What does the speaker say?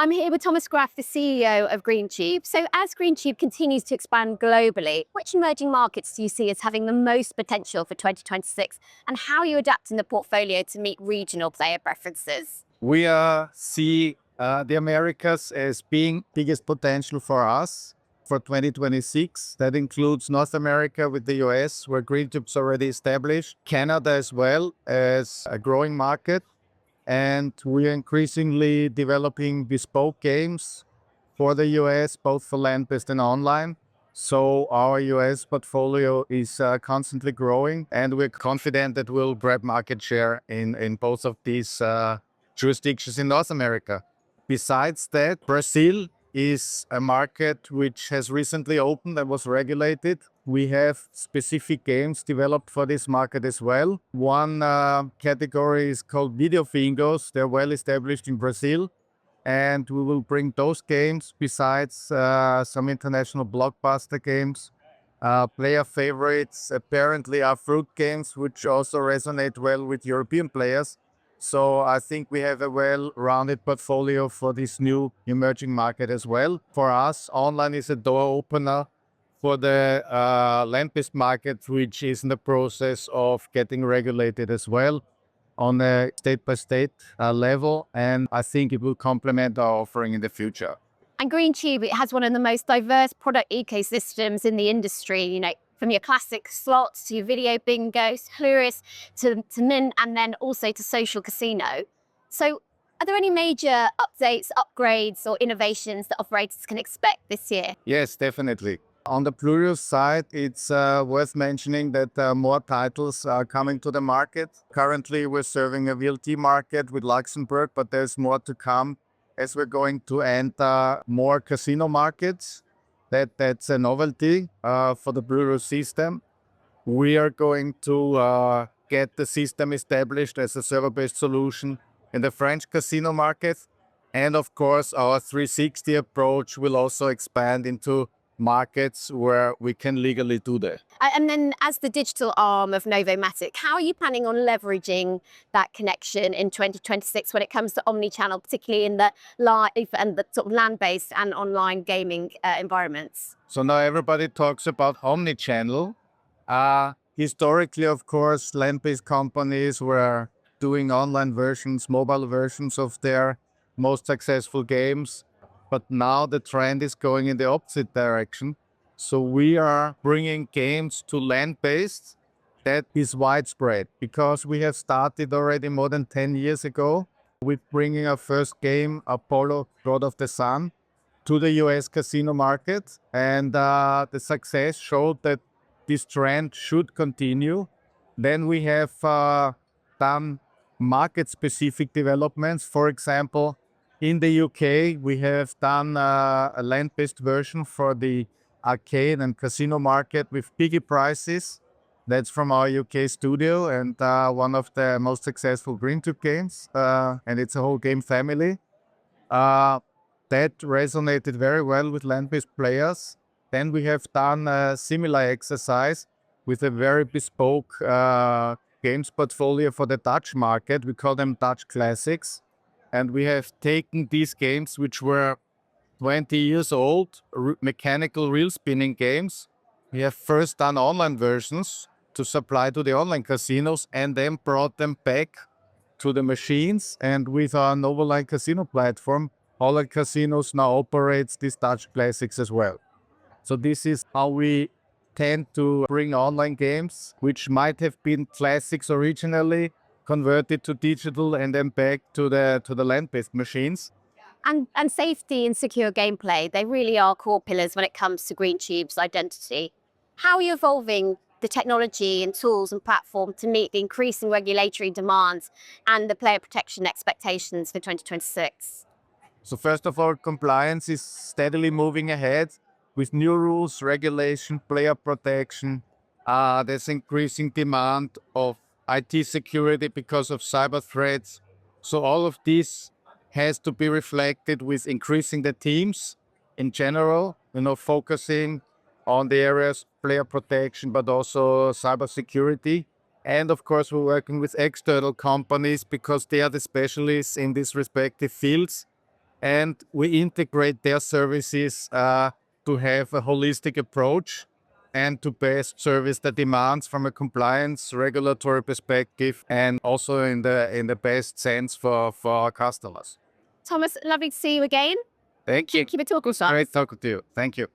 I'm here with Thomas Graf, the CEO of Greentube. So as Greentube continues to expand globally, which emerging markets do you see as having the most potential for 2026? And how are you adapting the portfolio to meet regional player preferences? We see the Americas as being biggest potential for us for 2026. That includes North America with the US, where Greentube's already established, Canada as well as a growing market. And we are increasingly developing bespoke games for the US, both for land-based and online. So our US portfolio is constantly growing, and we're confident that we'll grab market share in both of these jurisdictions in North America. Besides that, Brazil is a market which has recently opened and was regulated. We have specific games developed for this market as well. One category is called video fingers. They're well established in Brazil, and we will bring those games besides some international blockbuster games. Player favorites apparently are fruit games, which also resonate well with European players. So I think we have a well-rounded portfolio for this new emerging market as well. For us, online is a door opener for the land-based market, which is in the process of getting regulated as well on a state-by-state level. And I think it will complement our offering in the future. And Greentube, it has one of the most diverse product ecosystems in the industry, from your classic slots to your video bingo, tourist to mint, and then also to social casino. So are there any major updates, upgrades, or innovations that operators can expect this year? Yes, definitely. On the Plurious side, it's worth mentioning that more titles are coming to the market. Currently, we're serving a VLT market with Luxembourg, but there's more to come as we're going to enter more casino markets. That's a novelty for the Plurious system. We are going to get the system established as a server-based solution in the French casino market. And of course, our 360 approach will also expand into markets where we can legally do that. And then as the digital arm of Novomatic, how are you planning on leveraging that connection in 2026 when it comes to omni-channel, particularly in the live and the sort of land-based and online gaming environments? So now everybody talks about omni-channel. Historically, of course, land-based companies were doing online versions, mobile versions of their most successful games. But now the trend is going in the opposite direction. So we are bringing games to land-based. That is widespread because we have started already more than 10 years ago with bringing our first game, Apollo, God of the Sun, to the US casino market. And the success showed that this trend should continue. Then we have done market-specific developments. For example, in the UK, we have done a land-based version for the arcade and casino market with Piggy Prices. That's from our UK studio and one of the most successful Greentube games. And it's a whole game family. That resonated very well with land-based players. Then we have done a similar exercise with a very bespoke games portfolio for the Dutch market. We call them Dutch Classics. And we have taken these games, which were 20 years old, mechanical reel spinning games. We have first done online versions to supply to the online casinos and then brought them back to the machines. And with our Novomatic casino platform, online casinos now operates these Dutch Classics as well. So this is how we tend to bring online games, which might have been classics originally, converted to digital and then back to the land-based machines. And safety and secure gameplay, they really are core pillars when it comes to Greentube's identity. How are you evolving the technology and tools and platform to meet the increasing regulatory demands and the player protection expectations for 2026? So first of all, compliance is steadily moving ahead with new rules, regulation, player protection. There's increasing demand of IT security because of cyber threats. So all of this has to be reflected with increasing the teams in general, focusing on the areas player protection, but also cyber security. And of course, we're working with external companies because they are the specialists in these respective fields. and we integrate their services to have a holistic approach and to best service the demands from a compliance regulatory perspective, and also in the best sense for our customers. Thomas, lovely to see you again. Thank you. Thank you for talking to us. Great talking to you. Thank you.